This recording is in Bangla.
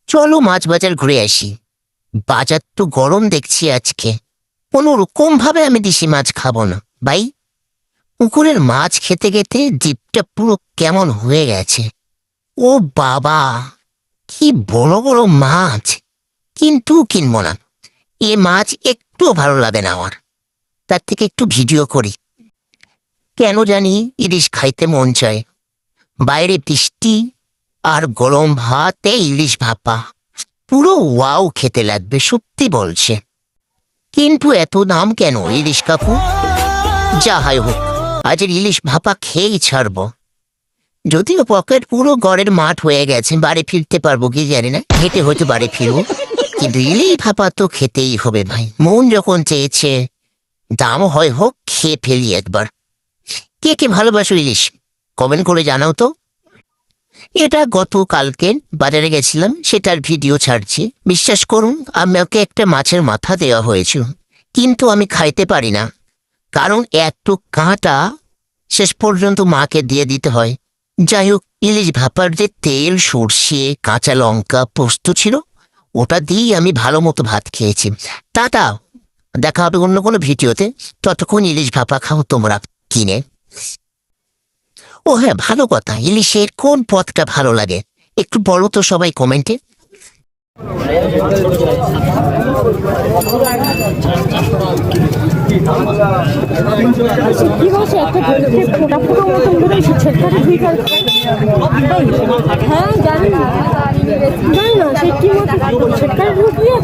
চলো মাছ বাজার ঘুরে আসি। বাজার তো গরম দেখছি আজকে। কোনো রকম ভাবে আমি দেশি মাছ খাবো না ভাই। পুকুরের মাছ খেতে খেতে জিভটা পুরো কেমন হয়ে গেছে। ও বাবা, কি বড় বড় মাছ! কিন্তু কিনবো না, এ মাছ একটু ভালো লাগে না আমার। তার থেকে একটু ভিডিও করি। কেন জানি ইলিশ খাইতে মন চায়। বাইরে বৃষ্টি আর গরম ভাতে ইলিশ ভাপা, পুরো ওয়াও খেতে লাগবে সত্যি বলছে। কিন্তু এত দাম কেন ইলিশ কাকু? যা হয় হোক, আজের ইলিশ ভাপা খেয়েই ছাড়বো। যদিও পকেট পুরো ঘরের মাঠ হয়ে গেছে, বাড়ি ফিরতে পারবো কি জানি না, হেঁটে হয়তো বাড়ি ফিরবো। কিন্তু ইলিশ ভাপা তো খেতেই হবে ভাই, মন যখন চেয়েছে। দামও হয় হোক, খেয়ে ফেলি একবার। কে কে ভালোবাসো ইলিশ কমেন্ট করে জানাও তো। এটা গতকালকে বাজারে গেছিলাম, সেটার ভিডিও ছাড়ছি। বিশ্বাস করুন, আমাকে একটা মাছের মাথা দেওয়া হয়েছিল, কিন্তু আমি খাইতে পারি না, কারণ এত কাঁটা। শেষ পর্যন্ত মাকে দিয়ে দিতে হয়। যাই হোক, ইলিশ ভাপার যে তেল, সর্ষে, কাঁচা লঙ্কা, পোস্ত ছিল, ওটা দিয়েই আমি ভালো মতো ভাত খেয়েছি। টাটা, দেখা হবে অন্য কোনো ভিডিওতে। ততক্ষণ ইলিশ ভাপা খাও তোমরা কিনে। ও হ্যাঁ, ভালো কথা, ইলিশের কোন পদটা ভালো লাগে একটু বলো তো সবাই কমেন্টে। কি বলছে একটা ফোটা ফোটা মতন করে ছেলেটাকে ধুই হ্যাঁ জানি না সে কি মতো ছেলেটাকে ঢুকিয়ে